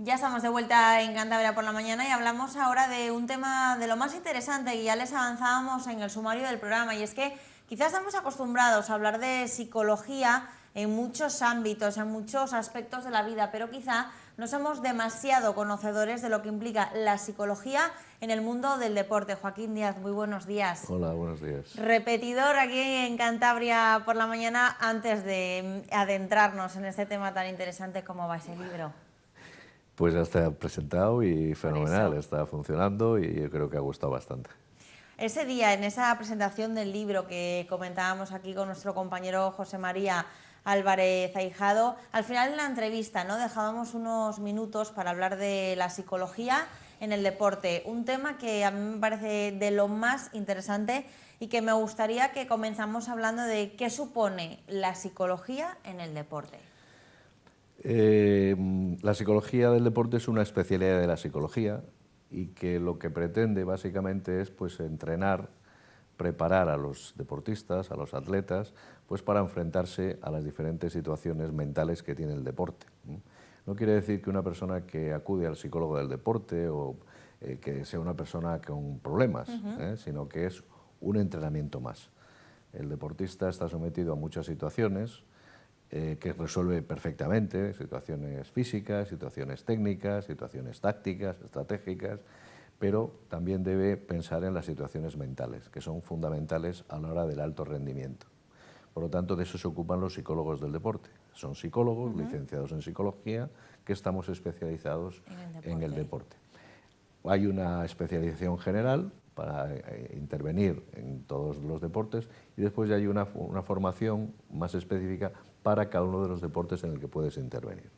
Ya estamos de vuelta en Cantabria por la mañana y hablamos ahora de un tema de lo más interesante que ya les avanzábamos en el sumario del programa, y es que quizás estamos acostumbrados a hablar de psicología en muchos ámbitos, en muchos aspectos de la vida, pero quizá no somos demasiado conocedores de lo que implica la psicología en el mundo del deporte. Joaquín Díaz, muy buenos días. Hola, buenos días. Repetidor aquí en Cantabria por la mañana. Antes de adentrarnos en este tema tan interesante, ¿cómo va ese libro? Pues ya está presentado y fenomenal, eso. está funcionando y yo creo que ha gustado bastante. Ese día, en esa presentación del libro que comentábamos aquí con nuestro compañero José María Álvarez Aijado, al final de la entrevista, ¿no?, dejábamos unos minutos para hablar de la psicología en el deporte, un tema que a mí me parece de lo más interesante y que me gustaría que comenzamos hablando de qué supone la psicología en el deporte. La psicología del deporte es una especialidad de la psicología y que lo que pretende básicamente es pues, entrenar, preparar a los deportistas, a los atletas, pues para enfrentarse a las diferentes situaciones mentales que tiene el deporte. No quiere decir que una persona que acude al psicólogo del deporte o que sea una persona con problemas, sino que es un entrenamiento más. El deportista está sometido a muchas situaciones que resuelve perfectamente, situaciones físicas, situaciones técnicas, situaciones tácticas, estratégicas, pero también debe pensar en las situaciones mentales, que son fundamentales a la hora del alto rendimiento. Por lo tanto, de eso se ocupan los psicólogos del deporte. Son psicólogos licenciados en psicología que estamos especializados en el deporte. Hay una especialización general para intervenir en todos los deportes y después ya hay una formación más específica para cada uno de los deportes en el que puedes intervenir.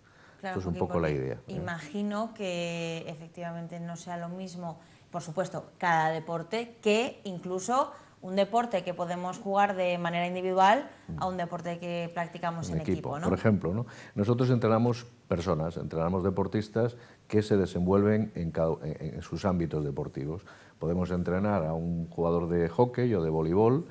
Claro, Esto es un poco la idea. Imagino que efectivamente no sea lo mismo, por supuesto, cada deporte, que incluso un deporte que podemos jugar de manera individual a un deporte que practicamos en equipo, ¿no? Por ejemplo, ¿no? Nosotros entrenamos personas, entrenamos deportistas que se desenvuelven en sus ámbitos deportivos. Podemos entrenar a un jugador de hockey o de voleibol,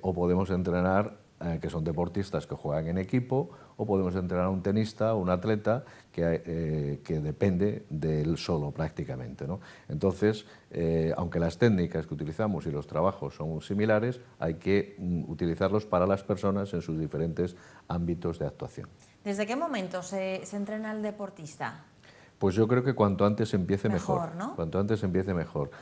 o podemos entrenar que son deportistas que juegan en equipo, o podemos entrenar a un tenista o un atleta que depende de él solo prácticamente, ¿no? Entonces, aunque las técnicas que utilizamos y los trabajos son similares, hay que utilizarlos para las personas en sus diferentes ámbitos de actuación. ¿Desde qué momento se entrena al deportista? Pues yo creo que cuanto antes empiece mejor. ¿No? Cuanto antes empiece mejor.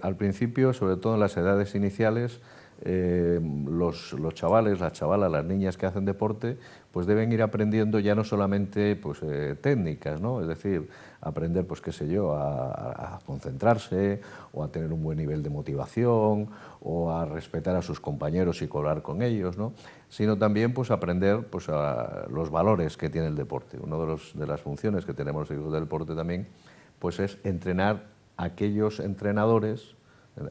Al principio, sobre todo en las edades iniciales, los chavales, las chavalas, las niñas que hacen deporte, pues deben ir aprendiendo ya no solamente pues, técnicas, ¿no? Es decir, aprender, pues qué sé yo, a concentrarse o a tener un buen nivel de motivación o a respetar a sus compañeros y colaborar con ellos, ¿no? Sino también pues, aprender pues, a los valores que tiene el deporte. Una de las funciones que tenemos los del deporte también pues, es entrenar a aquellos entrenadores,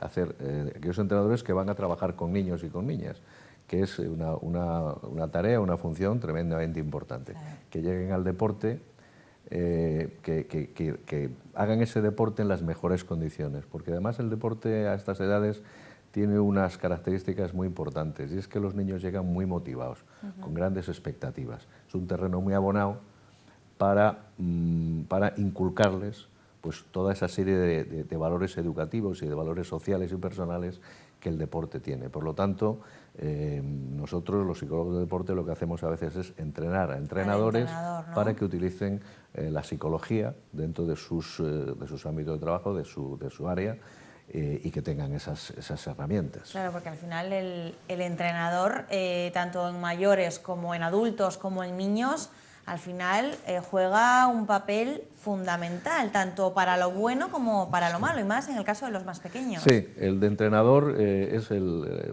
aquellos entrenadores que van a trabajar con niños y con niñas, que es una tarea, una función tremendamente importante. Claro. Que lleguen al deporte, que hagan ese deporte en las mejores condiciones, porque además el deporte a estas edades tiene unas características muy importantes, y es que los niños llegan muy motivados, con grandes expectativas. Es un terreno muy abonado para inculcarles pues, toda esa serie de valores educativos y de valores sociales y personales que el deporte tiene. Por lo tanto, nosotros, los psicólogos de deporte, lo que hacemos a veces es entrenar a entrenadores para que utilicen la psicología dentro de sus ámbitos de trabajo, de su área, y que tengan esas herramientas. Claro, porque al final el entrenador, tanto en mayores como en adultos como en niños, al final juega un papel fundamental, tanto para lo bueno como para lo malo, y más en el caso de los más pequeños. Sí, el de entrenador es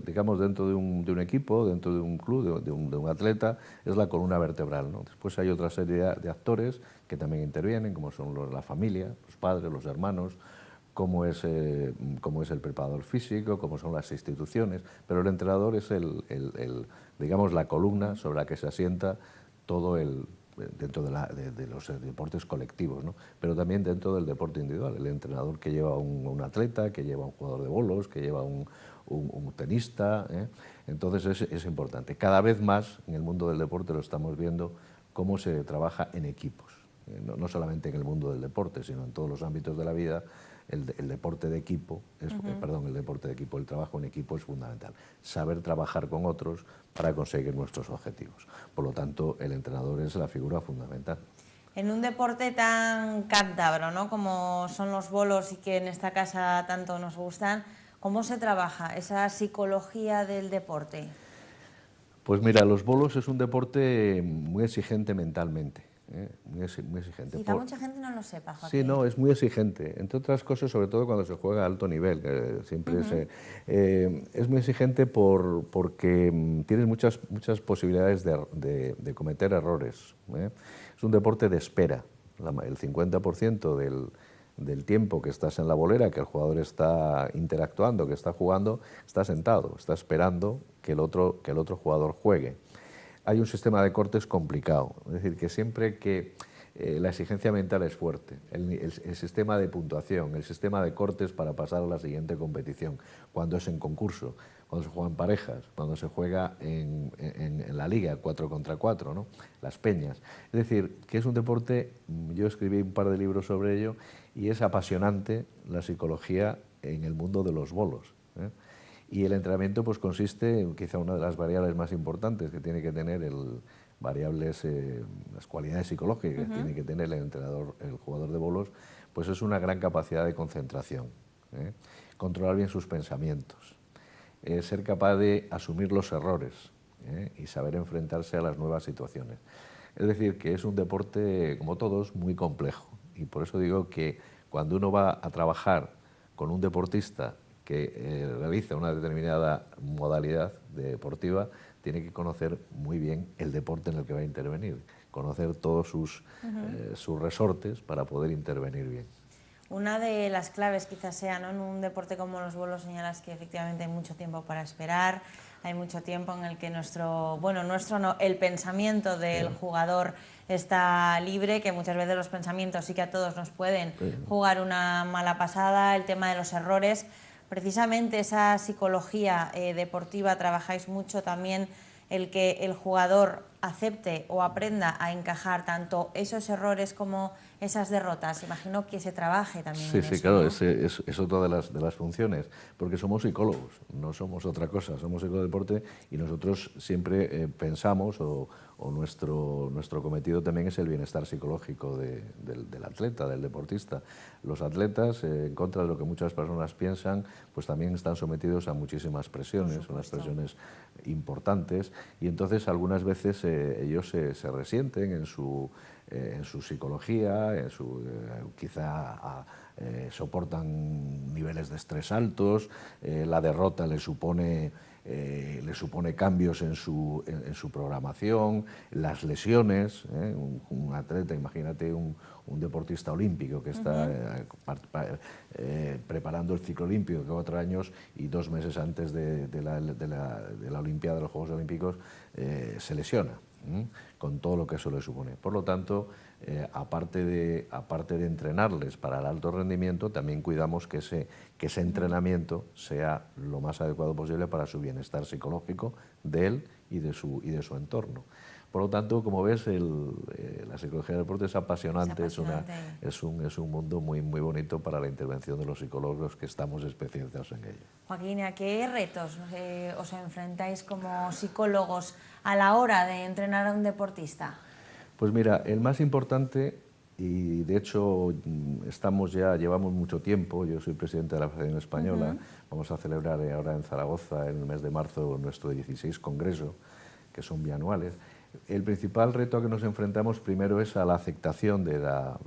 digamos, dentro de un equipo, dentro de un club, de un atleta, es la columna vertebral, ¿no? Después hay otra serie de actores que también intervienen, como son la familia, los padres, los hermanos, cómo es el preparador físico, cómo son las instituciones, pero el entrenador es digamos, la columna sobre la que se asienta todo dentro de los deportes colectivos, ¿no? Pero también dentro del deporte individual, el entrenador que lleva un atleta, que lleva un jugador de bolos, que lleva un tenista, ¿eh? Entonces es importante. Cada vez más en el mundo del deporte lo estamos viendo cómo se trabaja en equipos. no solamente en el mundo del deporte, sino en todos los ámbitos de la vida, el deporte de equipo, el trabajo en equipo es fundamental. Saber trabajar con otros para conseguir nuestros objetivos. Por lo tanto, el entrenador es la figura fundamental. En un deporte tan cántabro, ¿no?, como son los bolos y que en esta casa tanto nos gustan, ¿cómo se trabaja esa psicología del deporte? Pues mira, los bolos es un deporte muy exigente mentalmente, muy exigente. Quizá mucha gente no lo sepa, Joaquín. Sí, no, es muy exigente, entre otras cosas, sobre todo cuando se juega a alto nivel. Es muy exigente porque tienes muchas posibilidades de cometer errores. Es un deporte de espera. El 50% del tiempo que estás en la bolera, que el jugador está interactuando, que está jugando, está sentado, está esperando que el otro jugador juegue. Hay un sistema de cortes complicado, es decir, que siempre que la exigencia mental es fuerte, el sistema de puntuación, el sistema de cortes para pasar a la siguiente competición, cuando es en concurso, cuando se juega en parejas, cuando se juega en la liga 4 contra 4, ¿no?, las peñas. Es decir, que es un deporte, yo escribí un par de libros sobre ello, y es apasionante la psicología en el mundo de los bolos. Y el entrenamiento pues consiste, quizá una de las variables más importantes que tiene que tener las cualidades psicológicas que tiene que tener el entrenador, el jugador de bolos, pues es una gran capacidad de concentración, controlar bien sus pensamientos, ser capaz de asumir los errores y saber enfrentarse a las nuevas situaciones. Es decir, que es un deporte, como todos, muy complejo, y por eso digo que cuando uno va a trabajar con un deportista que realiza una determinada modalidad deportiva, tiene que conocer muy bien el deporte en el que va a intervenir, conocer todos sus resortes para poder intervenir bien. Una de las claves quizás sea, ¿no?, en un deporte como los bolos, señalas que efectivamente hay mucho tiempo para esperar, hay mucho tiempo en el que el pensamiento del jugador está libre, que muchas veces los pensamientos sí que a todos nos pueden jugar una mala pasada, el tema de los errores. Precisamente esa psicología deportiva, trabajáis mucho también el que el jugador acepte o aprenda a encajar tanto esos errores como esas derrotas. Imagino que se trabaje también en eso. Sí, claro, ¿no? es otra de las funciones, porque somos psicólogos, no somos otra cosa, somos psicólogos de deporte, y nosotros siempre pensamos, o nuestro cometido también es el bienestar psicológico del atleta, del deportista. Los atletas, en contra de lo que muchas personas piensan, pues también están sometidos a muchísimas presiones, unas presiones importantes, y entonces algunas veces ellos se resienten en su psicología, quizá soportan niveles de estrés altos, la derrota le supone cambios en su programación, las lesiones. Un atleta, imagínate un deportista olímpico que está preparando el ciclo olímpico, que 4 años y 2 meses antes de la Olimpiada, de los Juegos Olímpicos, se lesiona, con todo lo que eso le supone. Por lo tanto, aparte de entrenarles para el alto rendimiento, también cuidamos que ese entrenamiento sea lo más adecuado posible para su bienestar psicológico de él y de su entorno. Por lo tanto, como ves, la psicología del deporte es apasionante, es un mundo muy, muy bonito para la intervención de los psicólogos que estamos especializados en ello. Joaquín, ¿a qué retos os enfrentáis como psicólogos a la hora de entrenar a un deportista? Pues mira, el más importante, y de hecho llevamos mucho tiempo, yo soy presidente de la Federación Española, vamos a celebrar ahora en Zaragoza, en el mes de marzo, nuestro 16 congreso, que son bianuales. El principal reto a que nos enfrentamos primero es a la aceptación de la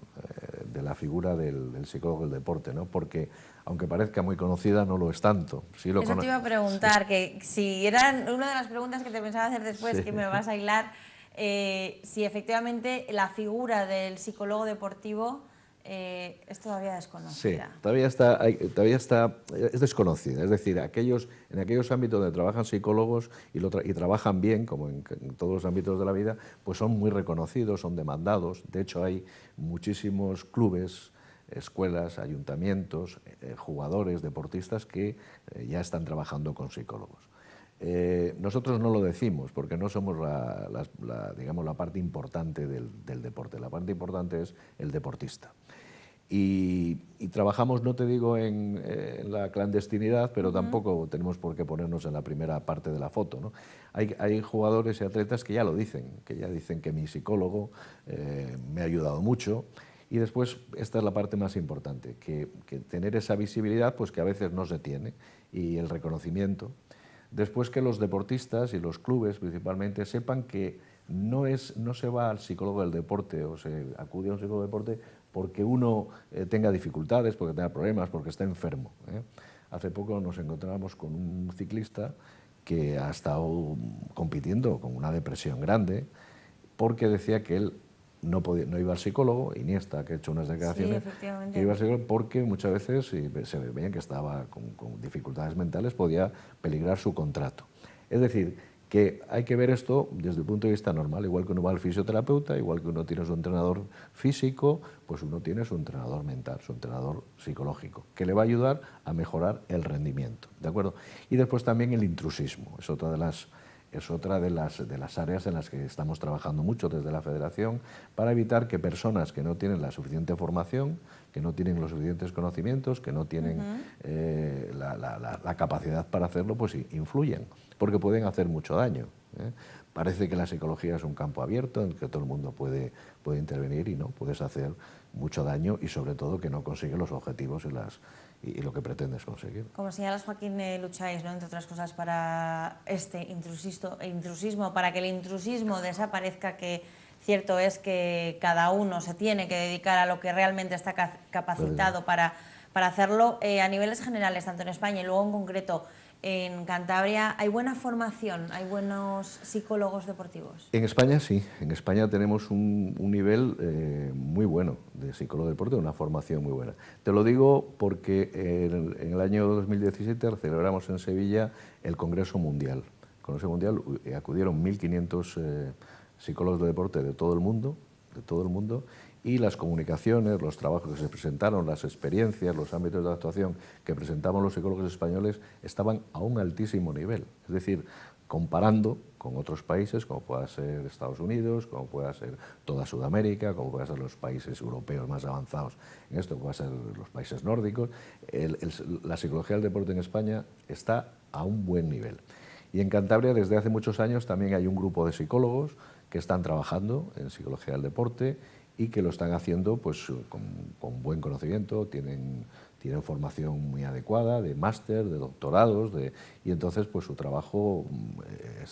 figura del psicólogo del deporte, ¿no? Porque aunque parezca muy conocida, no lo es tanto. Eso te iba a preguntar, que si era una de las preguntas que te pensaba hacer después, que me vas a hilar, si efectivamente la figura del psicólogo deportivo es todavía desconocida. Sí, todavía es desconocida. Es decir, en aquellos ámbitos donde trabajan psicólogos y trabajan bien, como en todos los ámbitos de la vida, pues son muy reconocidos, son demandados. De hecho, hay muchísimos clubes, escuelas, ayuntamientos, jugadores, deportistas que ya están trabajando con psicólogos. Nosotros no lo decimos porque no somos digamos, la parte importante del deporte. La parte importante es el deportista. Y trabajamos, no te digo en la clandestinidad, pero tampoco tenemos por qué ponernos en la primera parte de la foto, ¿no? Hay jugadores y atletas que ya lo dicen, que mi psicólogo me ha ayudado mucho. Y después, esta es la parte más importante, que tener esa visibilidad, pues que a veces no se tiene, y el reconocimiento. Después, que los deportistas y los clubes principalmente sepan que no se va al psicólogo del deporte o se acude a un psicólogo del deporte porque uno tenga dificultades, porque tenga problemas, porque está enfermo, ¿eh? Hace poco nos encontrábamos con un ciclista que ha estado compitiendo con una depresión grande porque decía que él no iba al psicólogo. Iniesta, que ha hecho unas declaraciones, que iba al psicólogo porque muchas veces, si se veía que estaba con dificultades mentales, podía peligrar su contrato. Es decir, que hay que ver esto desde el punto de vista normal, igual que uno va al fisioterapeuta, igual que uno tiene su entrenador físico, pues uno tiene su entrenador mental, su entrenador psicológico, que le va a ayudar a mejorar el rendimiento, ¿de acuerdo? Y después también el intrusismo, es otra de las áreas en las que estamos trabajando mucho desde la Federación para evitar que personas que no tienen la suficiente formación, que no tienen los suficientes conocimientos, que no tienen la capacidad para hacerlo, pues influyen, porque pueden hacer mucho daño, ¿eh? Parece que la psicología es un campo abierto en el que todo el mundo puede intervenir y no, puedes hacer mucho daño y sobre todo que no consigues los objetivos y lo que pretendes conseguir. Como señalas, Joaquín, lucháis, ¿no?, entre otras cosas, para este intrusismo, para que el intrusismo desaparezca, que cierto es que cada uno se tiene que dedicar a lo que realmente está capacitado para hacerlo. A niveles generales, tanto en España y luego en concreto en Cantabria, ¿hay buena formación? ¿Hay buenos psicólogos deportivos? En España sí, en España tenemos un nivel muy bueno de psicólogo deporte, una formación muy buena. Te lo digo porque en el año 2017 celebramos en Sevilla el Congreso Mundial. El Congreso Mundial acudieron 1.500 psicólogos de deporte de todo el mundo, y las comunicaciones, los trabajos que se presentaron, las experiencias, los ámbitos de actuación que presentaban los psicólogos españoles estaban a un altísimo nivel. Es decir, comparando con otros países, como pueda ser Estados Unidos, como pueda ser toda Sudamérica, como pueda ser los países europeos más avanzados en esto, como pueda ser los países nórdicos, la psicología del deporte en España está a un buen nivel. Y en Cantabria, desde hace muchos años, también hay un grupo de psicólogos que están trabajando en psicología del deporte y que lo están haciendo pues, con buen conocimiento, tienen formación muy adecuada, de máster, de doctorados, y entonces pues, su trabajo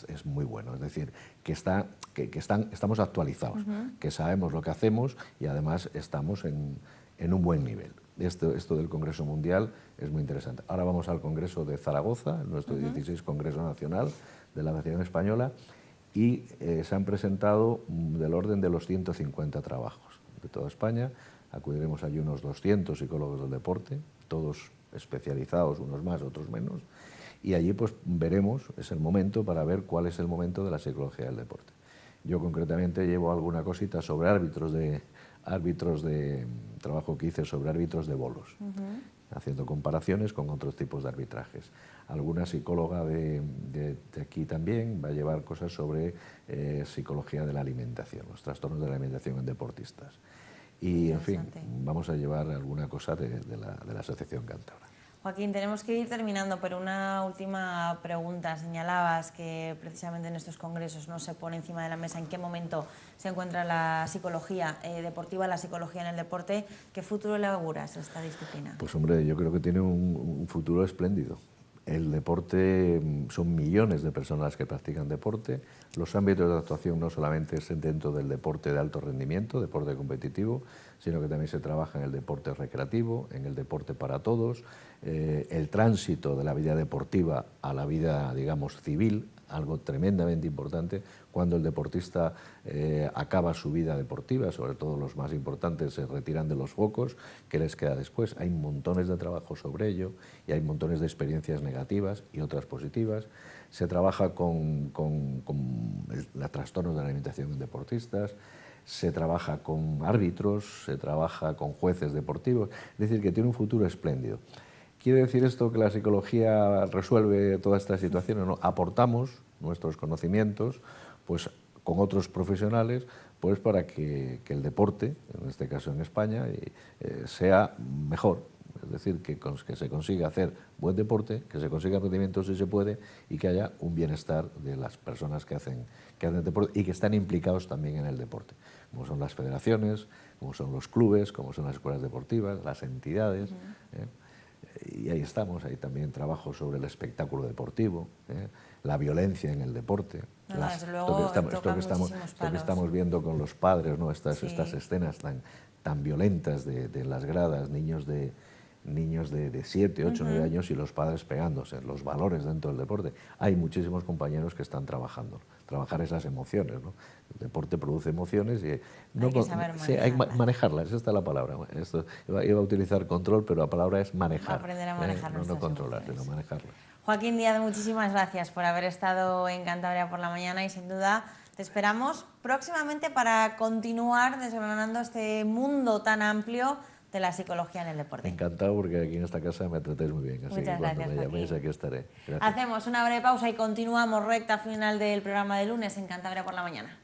es muy bueno. Es decir, que estamos actualizados, que sabemos lo que hacemos y además estamos en un buen nivel. Esto del Congreso Mundial es muy interesante. Ahora vamos al Congreso de Zaragoza, nuestro 16 Congreso Nacional de la Federación Española, y se han presentado del orden de los 150 trabajos de toda España. Acudiremos allí unos 200 psicólogos del deporte, todos especializados, unos más, otros menos, y allí pues veremos, es el momento para ver cuál es el momento de la psicología del deporte. Yo concretamente llevo alguna cosita sobre árbitros de trabajo que hice sobre árbitros de bolos, haciendo comparaciones con otros tipos de arbitrajes. Alguna psicóloga de aquí también va a llevar cosas sobre psicología de la alimentación, los trastornos de la alimentación en deportistas. Y, en fin, vamos a llevar alguna cosa de la Asociación Cántabra. Joaquín, tenemos que ir terminando, pero una última pregunta. Señalabas que precisamente en estos congresos no se pone encima de la mesa en qué momento se encuentra la psicología deportiva, la psicología en el deporte. ¿Qué futuro le auguras a esta disciplina? Pues hombre, yo creo que tiene un futuro espléndido. El deporte, son millones de personas que practican deporte. Los ámbitos de actuación no solamente es dentro del deporte de alto rendimiento, deporte competitivo, sino que también se trabaja en el deporte recreativo, en el deporte para todos, el tránsito de la vida deportiva a la vida, digamos, civil, algo tremendamente importante. Cuando el deportista acaba su vida deportiva, sobre todo los más importantes se retiran de los focos, ¿qué les queda después? Hay montones de trabajo sobre ello y hay montones de experiencias negativas y otras positivas. Se trabaja con los trastornos de la alimentación en deportistas, se trabaja con árbitros, se trabaja con jueces deportivos, es decir, que tiene un futuro espléndido. ¿Quiere decir esto que la psicología resuelve todas estas situaciones? No, aportamos nuestros conocimientos pues, con otros profesionales pues, para que el deporte, en este caso en España, sea mejor. Es decir, que se consiga hacer buen deporte, que se consiga rendimiento si se puede y que haya un bienestar de las personas que hacen deporte y que están implicados también en el deporte, como son las federaciones, como son los clubes, como son las escuelas deportivas, las entidades. Y ahí estamos, hay también trabajo sobre el espectáculo deportivo, la violencia en el deporte, esto que estamos viendo con los padres, ¿no? Estas escenas tan violentas de las gradas, niños de 7, 8, 9 años y los padres pegándose, los valores dentro del deporte. Hay muchísimos compañeros que están trabajar esas emociones, ¿no? El deporte produce emociones y hay que saber manejarlas. Sí, hay que manejarlas, esta es la palabra. Esto, iba a utilizar control, pero la palabra es manejar. Aprender a manejar no controlar, sino manejarlas. Joaquín Díaz, muchísimas gracias por haber estado en Cantabria por la Mañana y sin duda te esperamos próximamente para continuar desgranando este mundo tan amplio de la psicología en el deporte. Encantado, porque aquí en esta casa me tratáis muy bien, así Muchas que cuando gracias, me llaméis aquí estaré. Gracias. Hacemos una breve pausa y continuamos recta final del programa de lunes en Cantabria por la Mañana.